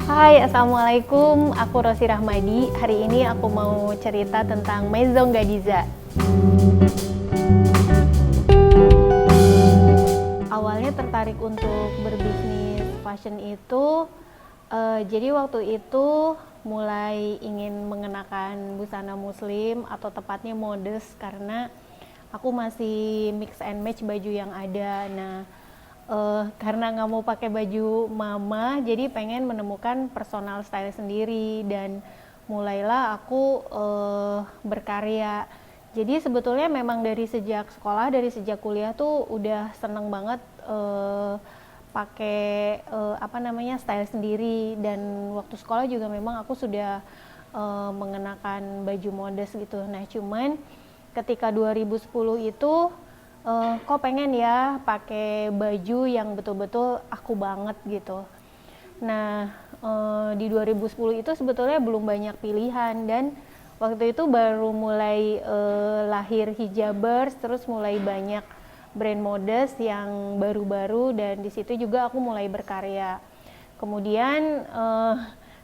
Hai, Assalamualaikum. Aku Rosi Rahmadi. Hari ini aku mau cerita tentang Maison Gadiza. Awalnya tertarik untuk berbisnis fashion itu, jadi waktu itu mulai ingin mengenakan busana muslim atau tepatnya modest karena aku masih mix and match baju yang ada. Nah, karena nggak mau pakai baju mama, jadi pengen menemukan personal style sendiri dan mulailah aku berkarya. Jadi sebetulnya memang dari sejak sekolah, dari sejak kuliah tuh udah seneng banget pakai style sendiri, dan waktu sekolah juga memang aku sudah mengenakan baju modest gitu. Nah, cuman ketika 2010 itu kok pengen ya pakai baju yang betul-betul aku banget gitu. Nah, di 2010 itu sebetulnya belum banyak pilihan, dan waktu itu baru mulai lahir hijabers, terus mulai banyak brand modest yang baru-baru, dan di situ juga aku mulai berkarya. Kemudian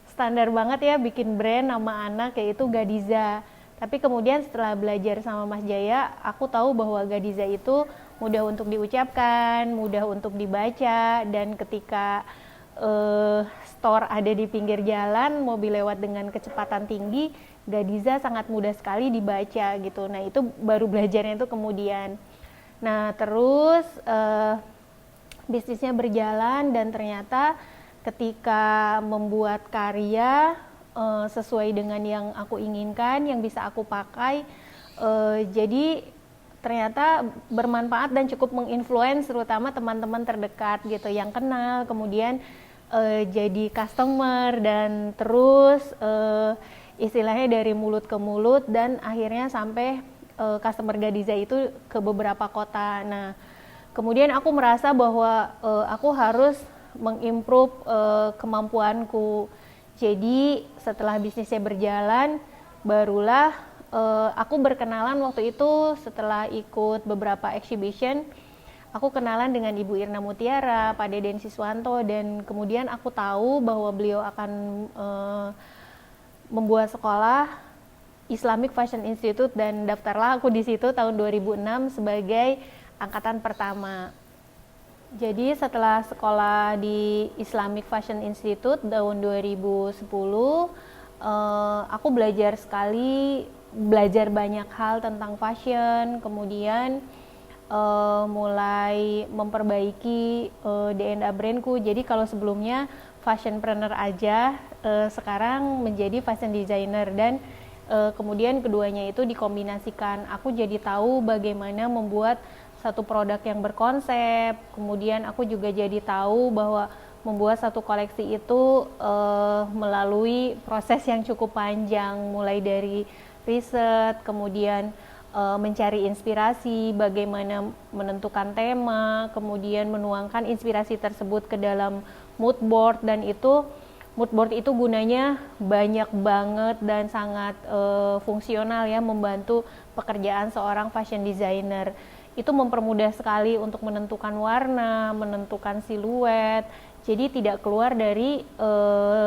standar banget ya bikin brand nama anak, yaitu Gadiza. Tapi kemudian setelah belajar sama Mas Jaya, aku tahu bahwa Gadiza itu mudah untuk diucapkan, mudah untuk dibaca, dan ketika store ada di pinggir jalan, mobil lewat dengan kecepatan tinggi, Gadiza sangat mudah sekali dibaca gitu. Nah, itu baru belajarnya itu kemudian. Nah, terus bisnisnya berjalan, dan ternyata ketika membuat karya sesuai dengan yang aku inginkan, yang bisa aku pakai, jadi ternyata bermanfaat dan cukup menginfluence terutama teman-teman terdekat gitu yang kenal, kemudian jadi customer, dan terus istilahnya dari mulut ke mulut, dan akhirnya sampai customer Gadiza itu ke beberapa kota. Nah, kemudian aku merasa bahwa aku harus mengimprove kemampuanku. Jadi setelah bisnisnya berjalan, barulah aku berkenalan waktu itu setelah ikut beberapa exhibition. Aku kenalan dengan Ibu Irna Mutiara, Pak Deden Siswanto, dan kemudian aku tahu bahwa beliau akan membuat sekolah Islamic Fashion Institute, dan daftarlah aku di situ tahun 2006 sebagai angkatan pertama. Jadi setelah sekolah di Islamic Fashion Institute tahun 2010, aku belajar banyak hal tentang fashion, kemudian mulai memperbaiki DNA brandku. Jadi kalau sebelumnya fashionpreneur aja, sekarang menjadi fashion designer, dan kemudian keduanya itu dikombinasikan. Aku jadi tahu bagaimana membuat satu produk yang berkonsep, kemudian aku juga jadi tahu bahwa membuat satu koleksi itu melalui proses yang cukup panjang, mulai dari riset, kemudian mencari inspirasi, bagaimana menentukan tema, kemudian menuangkan inspirasi tersebut ke dalam mood board, dan mood board itu gunanya banyak banget dan sangat fungsional ya, membantu pekerjaan seorang fashion designer. Itu mempermudah sekali untuk menentukan warna, menentukan siluet, jadi tidak keluar dari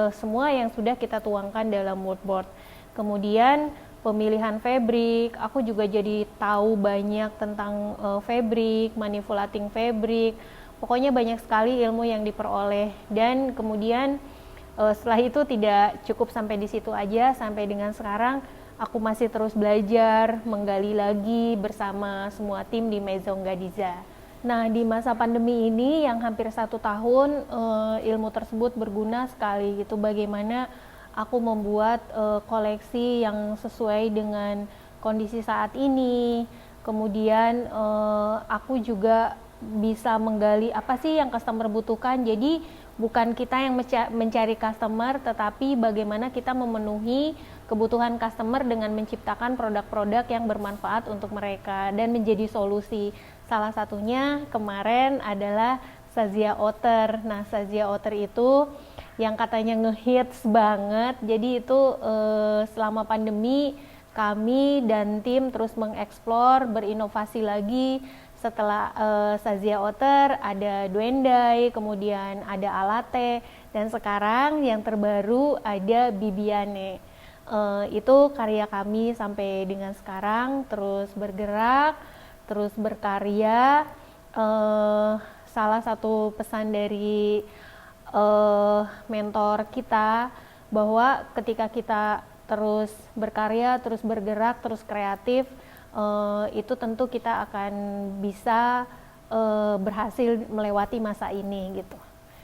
semua yang sudah kita tuangkan dalam mood board. Kemudian pemilihan fabric, aku juga jadi tahu banyak tentang fabric, manipulating fabric, pokoknya banyak sekali ilmu yang diperoleh. Dan kemudian setelah itu tidak cukup sampai di situ aja, sampai dengan sekarang aku masih terus belajar, menggali lagi bersama semua tim di Maison Gadiza. Nah, di masa pandemi ini yang hampir 1 tahun, ilmu tersebut berguna sekali gitu. Bagaimana aku membuat koleksi yang sesuai dengan kondisi saat ini. Kemudian aku juga bisa menggali apa sih yang customer butuhkan. Jadi bukan kita yang mencari customer, tetapi bagaimana kita memenuhi kebutuhan customer dengan menciptakan produk-produk yang bermanfaat untuk mereka dan menjadi solusi. Salah satunya kemarin adalah Sazia Outer. Nah, Sazia Outer itu yang katanya ngehits banget. Jadi itu selama pandemi kami dan tim terus mengeksplor, berinovasi lagi, Setelah Sazia Outer ada Duendai, kemudian ada Alate, dan sekarang yang terbaru ada Bibiane. Itu karya kami sampai dengan sekarang, terus bergerak, terus berkarya. Salah satu pesan dari mentor kita bahwa ketika kita terus berkarya, terus bergerak, terus kreatif, itu tentu kita akan bisa berhasil melewati masa ini gitu.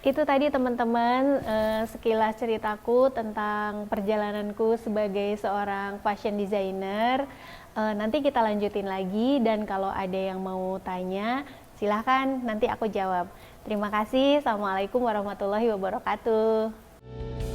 Itu tadi teman-teman sekilas ceritaku tentang perjalananku sebagai seorang fashion designer. Nanti kita lanjutin lagi, dan kalau ada yang mau tanya silahkan nanti aku jawab. Terima kasih. Assalamualaikum warahmatullahi wabarakatuh.